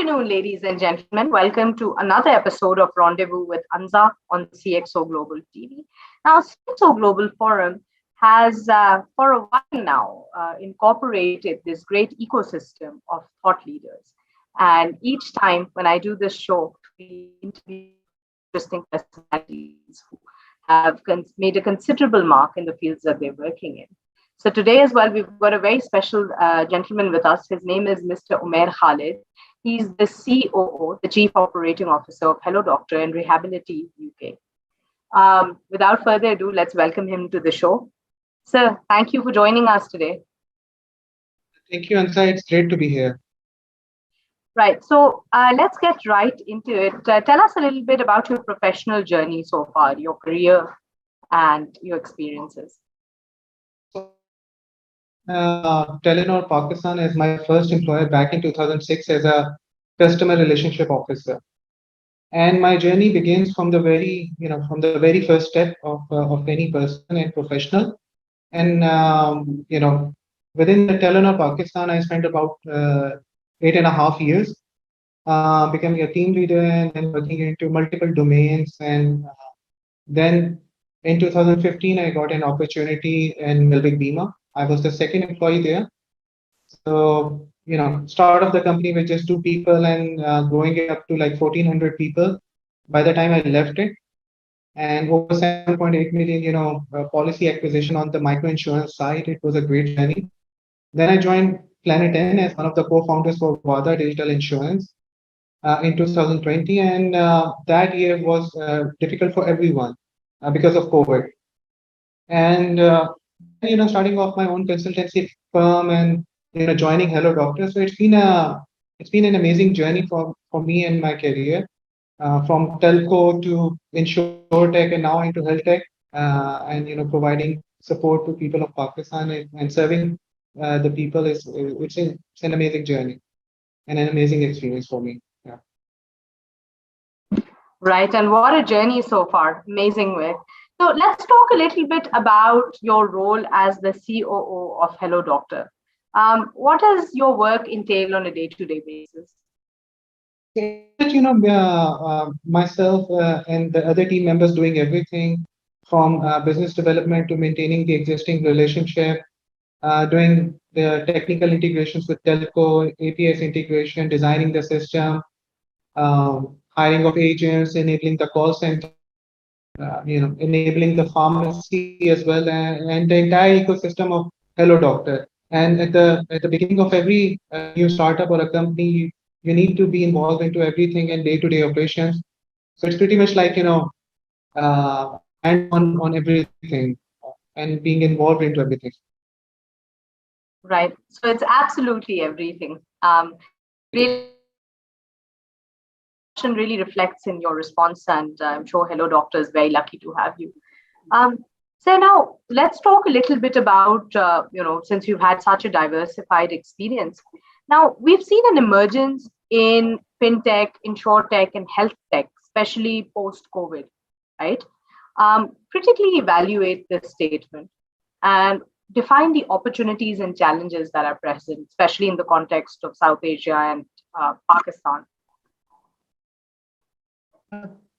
Afternoon, ladies and gentlemen. Welcome to another episode of Rendezvous with Anza on CxO Global TV. Now, CxO Global Forum has, for a while now, incorporated this great ecosystem of thought leaders. And each time when I do this show, we interview interesting personalities who have made a considerable mark in the fields that they're working in. So today as well, we've got a very special gentleman with us. His name is Mr. Umair Khalid. He's the COO, the Chief Operating Officer of Hello Doctor and Rehability UK. Without further ado, let's welcome him to the show. Sir, thank you for joining us today. Thank you, Ansa. It's great to be here. Right. So let's get right into it. Tell us a little bit about your professional journey so far, your career and your experiences. Telenor Pakistan as my first employer back in 2006 as a customer relationship officer. And my journey begins from the very first step of any person and professional. And within the Telenor Pakistan, I spent about 8.5 years becoming a team leader and then working into multiple domains. And then in 2015, I got an opportunity in Milvik Bima. I was the second employee there. So, start of the company with just two people and growing it up to like 1,400 people by the time I left it. And over 7.8 million, policy acquisition on the micro insurance side. It was a great journey. Then I joined Planet N as one of the co-founders for WADA Digital Insurance in 2020. And that year was difficult for everyone because of COVID. And starting off my own consultancy firm and joining Hello Doctor. So it's been an amazing journey for me and my career, from telco to insurtech and now into health tech, and providing support to people of Pakistan and serving the people it's an amazing journey and an amazing experience for me. Yeah. Right, and what a journey so far. Amazing way. So let's talk a little bit about your role as the COO of Hello Doctor. What does your work entail on a day-to-day basis? Myself and the other team members doing everything from business development to maintaining the existing relationship, doing the technical integrations with telco, APS integration, designing the system, hiring of agents, enabling the call center, enabling the pharmacy as well, and the entire ecosystem of Hello Doctor. And at the beginning of every new startup or a company, you need to be involved into everything and day-to-day operations. So it's pretty much like hands-on everything and being involved into everything. Right. So it's absolutely everything. Really reflects in your response, and I'm sure Hello Doctor is very lucky to have you. So now let's talk a little bit about, since you've had such a diversified experience. Now we've seen an emergence in fintech, insurtech, and health tech, especially post-COVID, right? Critically evaluate this statement and define the opportunities and challenges that are present, especially in the context of South Asia and Pakistan.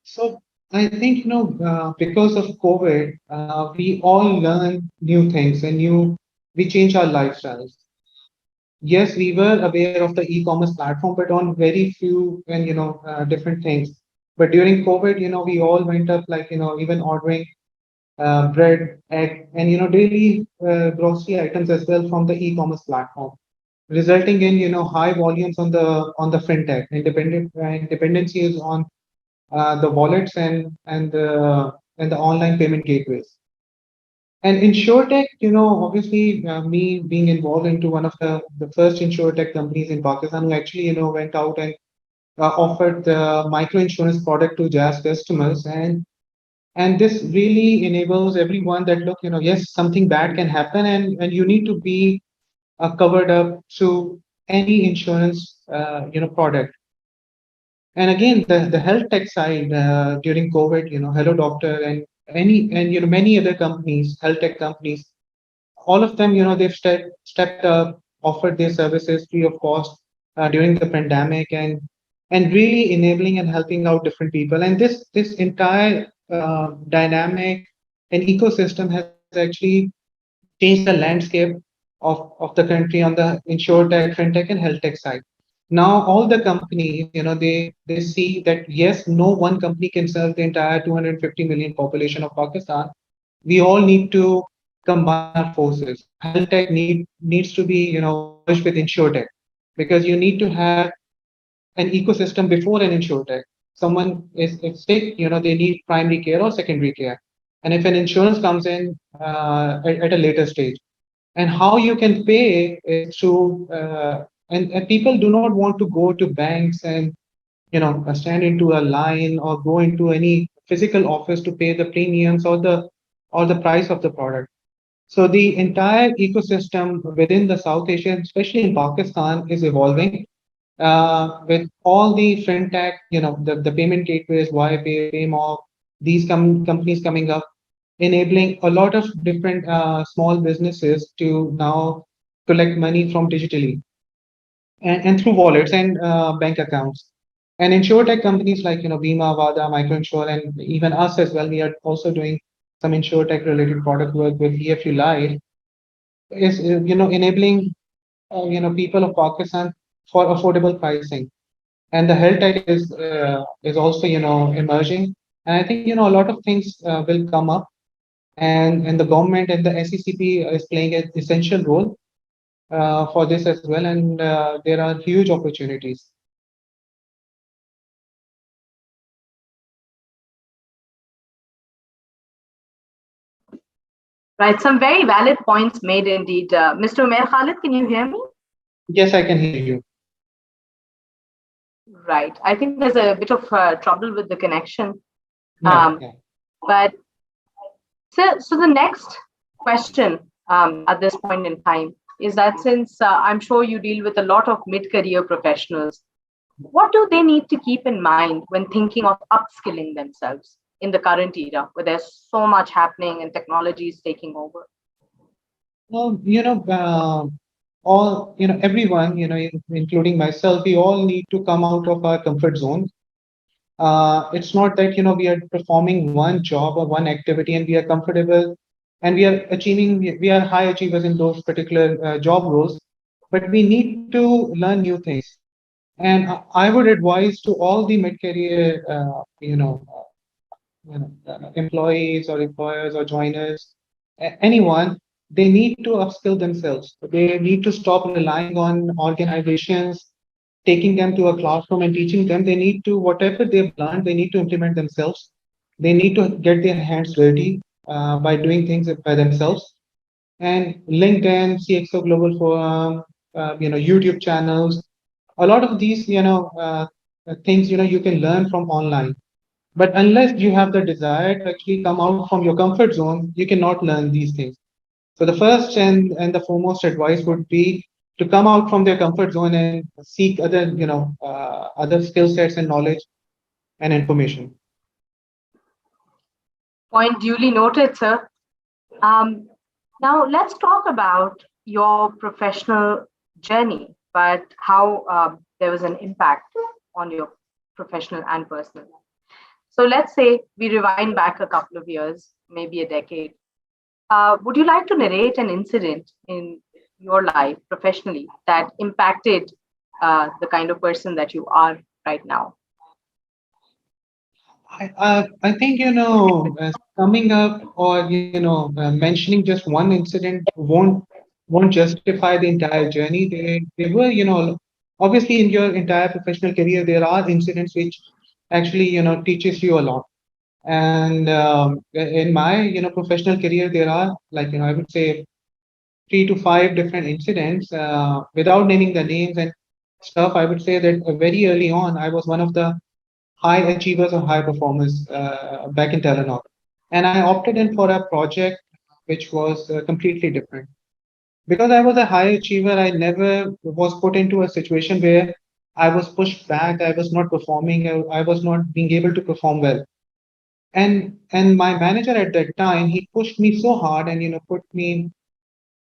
So I think, because of COVID, we all learn new things and we change our lifestyles. Yes, we were aware of the e-commerce platform, but on very few and, different things. But during COVID, we all went up like, even ordering bread, egg, and, daily grocery items as well from the e-commerce platform, resulting in, high volumes on the fintech and dependencies on the wallets and the online payment gateways. And insurtech, obviously me being involved into one of the first insurtech companies in Pakistan who actually, went out and offered the micro insurance product to Jazz customers. And this really enables everyone that, look, yes, something bad can happen and you need to be covered up through any insurance, product. And again, the health tech side during COVID, Hello Doctor and many other companies, health tech companies, all of them, they've stepped up, offered their services free of cost during the pandemic, and really enabling and helping out different people. And this entire dynamic and ecosystem has actually changed the landscape of the country on the insurtech, fintech, and health tech side. Now all the companies, they see that yes, no one company can serve the entire 250 million population of Pakistan. We all need to combine our forces. So health tech needs to be, merged with insurtech, because you need to have an ecosystem before an insurtech. Someone is sick, they need primary care or secondary care. And if an insurance comes in at a later stage, and how you can pay is through, and people do not want to go to banks and, stand into a line or go into any physical office to pay the premiums or the price of the product. So the entire ecosystem within the South Asia, especially in Pakistan, is evolving with all the fintech, the payment gateways, YPay, PayMob, these companies coming up, enabling a lot of different small businesses to now collect money from digitally and through wallets and bank accounts. And insurtech companies like, Bima, Vada, Microinsure, and even us as well, we are also doing some insurtech related product work with EFU Live, is, enabling, people of Pakistan for affordable pricing. And the health tech is also, emerging. And I think, a lot of things will come up, and the government and the SECP is playing an essential role for this as well. And there are huge opportunities. Right, some very valid points made indeed. Mr. Umair Khalid, can you hear me? Yes, I can hear you. Right. I think there's a bit of trouble with the connection. Yeah, yeah. But so the next question at this point in time is that, since I'm sure you deal with a lot of mid-career professionals, what do they need to keep in mind when thinking of upskilling themselves in the current era where there's so much happening and technology is taking over? Well, everyone, including myself, we all need to come out of our comfort zone. It's not that, we are performing one job or one activity and we are comfortable and we are achieving, we are high achievers in those particular job roles, but we need to learn new things. And I would advise to all the mid-career, employees or employers or joiners, anyone, they need to upskill themselves. They need to stop relying on organizations taking them to a classroom and teaching them. They need to, whatever they've learned, they need to implement themselves. They need to get their hands dirty by doing things by themselves. And LinkedIn, CxO Global Forum, YouTube channels, a lot of these, things, you can learn from online. But unless you have the desire to actually come out from your comfort zone, you cannot learn these things. So the first and the foremost advice would be to come out from their comfort zone and seek other, other skill sets and knowledge and information. Point duly noted, sir. Um, Now let's talk about your professional journey, but how there was an impact on your professional and personal life. So let's say we rewind back a couple of years, maybe a decade. Would you like to narrate an incident in your life professionally that impacted the kind of person that you are right now? I think, summing up or, mentioning just one incident won't justify the entire journey. They were, obviously in your entire professional career, there are incidents which actually, teaches you a lot. And in my, professional career, there are, like, I would say 3 to 5 different incidents. Without naming the names and stuff, I would say that very early on, I was one of the high achievers or high performers back in Telenor. And I opted in for a project which was completely different. Because I was a high achiever, I never was put into a situation where I was pushed back, I was not performing, I was not being able to perform well. And my manager at that time, he pushed me so hard and, put me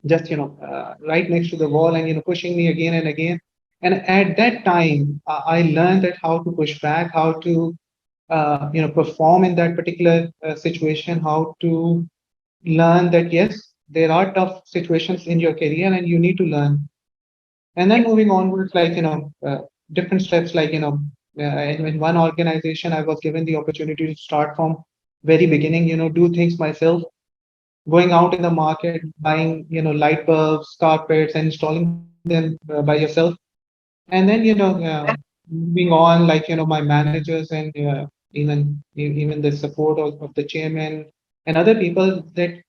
just, right next to the wall and, pushing me again and again. And at that time, I learned that how to push back, how to perform in that particular situation, how to learn that yes, there are tough situations in your career and you need to learn. And then moving onwards, like different steps, like in one organization, I was given the opportunity to start from very beginning, do things myself, going out in the market, buying light bulbs, carpets, and installing them by yourself. And then moving on, like my managers and even the support of the chairman and other people, that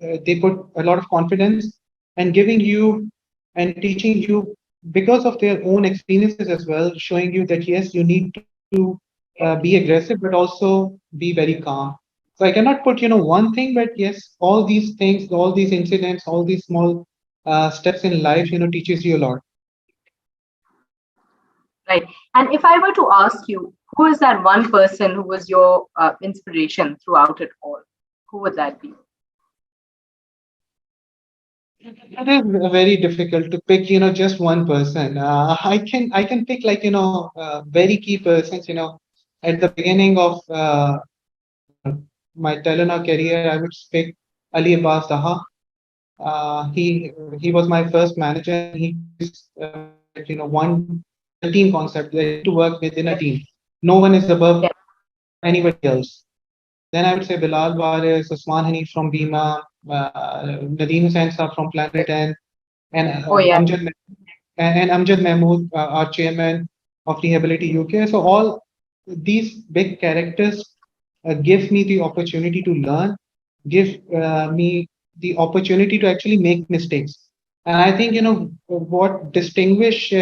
they put a lot of confidence and giving you and teaching you because of their own experiences as well, showing you that yes, you need to be aggressive, but also be very calm. So I cannot put one thing, but yes, all these things, all these incidents, all these small steps in life teaches you a lot. Right. And if I were to ask you, who is that one person who was your inspiration throughout it all? Who would that be? It is very difficult to pick, just one person. I can pick like very key persons. At the beginning of my Telenor career, I would pick Ali Abbas Daha. He was my first manager, and he taught this that the team concept, that you need to work within a team. No one is above Yeah. anybody else. Then I would say Bilal Waris, Usman Hanif from Bima, Nadeem Hussain Saab from Planet and Oh, yeah. Amjad Mahmood, our chairman of Rehability UK. So all these big characters give me the opportunity to learn, give me the opportunity to actually make mistakes. And I think what distinguish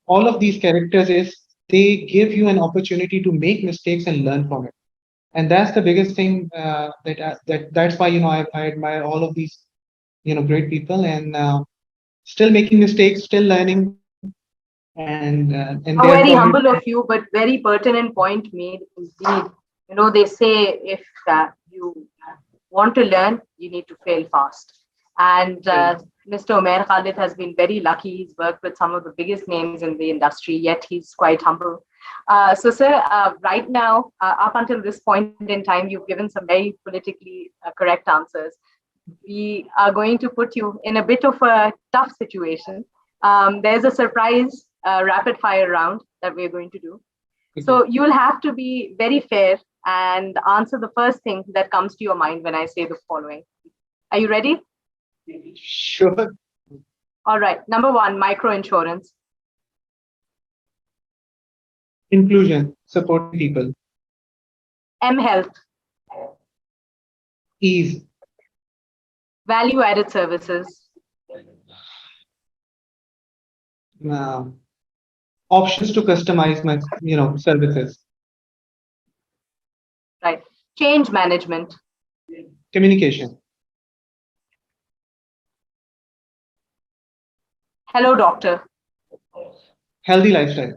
all of these characters is they give you an opportunity to make mistakes and learn from it. And that's the biggest thing that's why I admire all of these great people, and still making mistakes, still learning, and How therefore very humble of you, but very pertinent point made indeed. They say if you want to learn, you need to fail fast. And Mr. Umair Khalid has been very lucky. He's worked with some of the biggest names in the industry, yet he's quite humble. So, sir, right now, up until this point in time, you've given some very politically correct answers. We are going to put you in a bit of a tough situation. There's a surprise rapid fire round that we're going to do. So you'll have to be very fair and answer the first thing that comes to your mind when I say the following. Are you ready? sure. All right. Number one, micro insurance. Inclusion, supporting people, M Health, ease, value added services, uh, options to customize my services, right? Change management, communication, hello doctor, healthy lifestyle,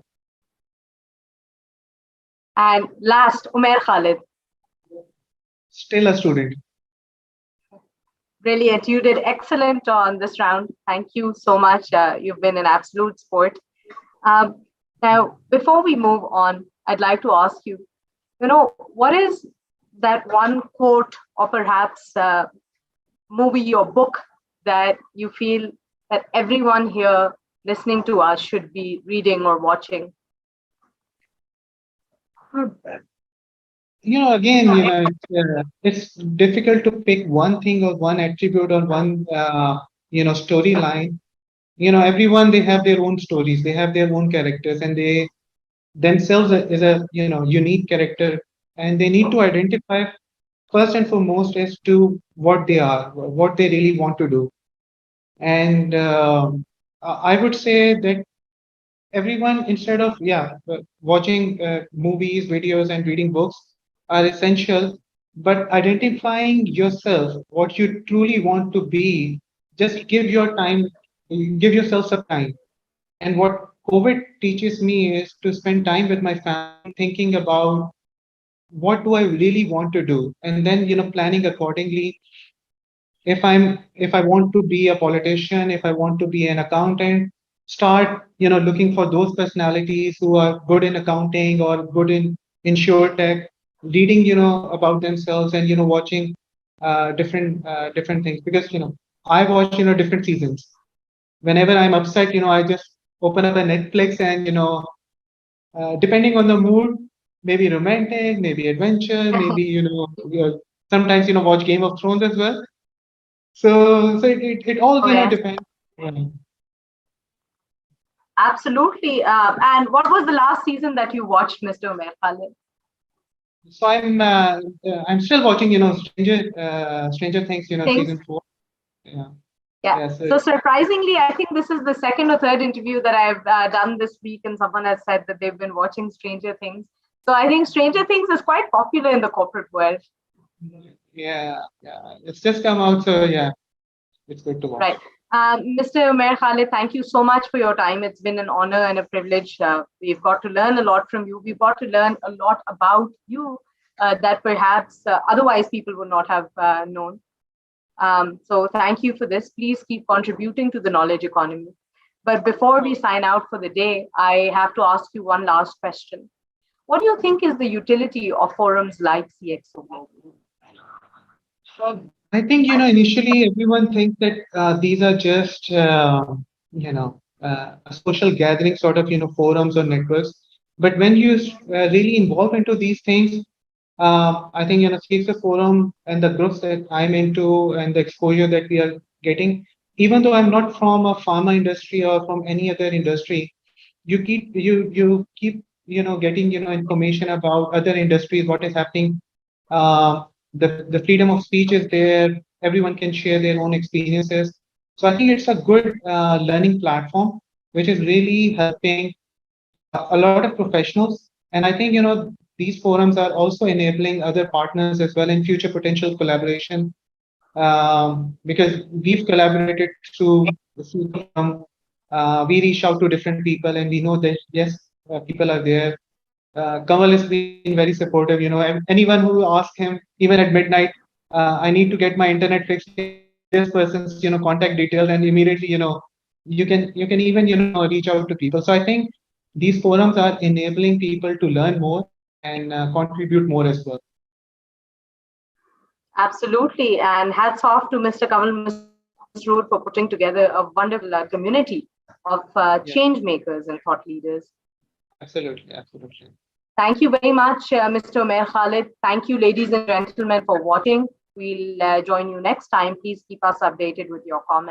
and last, Umair Khalid. still a student. Brilliant. You did excellent on this round. Thank you so much. You've been an absolute sport. Now, before we move on, I'd like to ask you, what is that one quote or perhaps movie or book that you feel that everyone here listening to us should be reading or watching? Again, it's difficult to pick one thing or one attribute or one storyline. Everyone, they have their own stories, they have their own characters, and they themselves is a unique character, and they need to identify first and foremost as to what they are, what they really want to do. And I would say that everyone, instead of watching movies, videos, and reading books, are essential, but identifying yourself, what you truly want to be, just give your time, give yourself some time. And what COVID teaches me is to spend time with my family, thinking about what do I really want to do, and then planning accordingly. If I want to be a politician, if I want to be an accountant, start, looking for those personalities who are good in accounting or good in insure tech, reading, about themselves, and watching different things, because I watch different seasons. Whenever I'm upset, I just open up a Netflix, and depending on the mood, maybe romantic, maybe adventure, maybe sometimes watch Game of Thrones as well. So it all Oh, yes. depends. Yeah. Absolutely. And what was the last season that you watched, Mr. Umair Khalid? So I'm still watching Stranger Things, Things. season 4. Yeah. Yeah. Yeah. So So surprisingly, I think this is the second or third interview that I've done this week, and someone has said that they've been watching Stranger Things. So I think Stranger Things is quite popular in the corporate world. yeah, it's just come out, so yeah, it's good to watch. Right. Mr. Umair Khalid, thank you so much for your time. It's been an honor and a privilege. We've got to learn a lot from you. We've got to learn a lot about you that perhaps otherwise people would not have known. So thank you for this. Please keep contributing to the knowledge economy. But before we sign out for the day, I have to ask you one last question. What do you think is the utility of forums like CxO Global? I think, initially everyone thinks that these are just, a social gathering sort of, forums or networks. But when you really involve into these things, I think, CXO Forum and the groups that I'm into and the exposure that we are getting, even though I'm not from a pharma industry or from any other industry, you keep getting information about other industries, what is happening. The freedom of speech is there. Everyone can share their own experiences. So I think it's a good learning platform, which is really helping a lot of professionals. And I think these forums are also enabling other partners as well in future potential collaboration, because we've collaborated through the forum. We reach out to different people, and we know that yes, people are there. Kamal has been very supportive. Anyone who asks him, even at midnight, I need to get my internet fixed. Can you give me this person's contact details? And immediately, you can even reach out to people. So I think these forums are enabling people to learn more and contribute more as well. Absolutely. And hats off to Mr. Kamal Masroor for putting together a wonderful community of Yeah, change makers and thought leaders. absolutely, absolutely. Thank you very much, Mr. Umair Khalid. Thank you, ladies and gentlemen, for watching. We'll join you next time. Please keep us updated with your comments.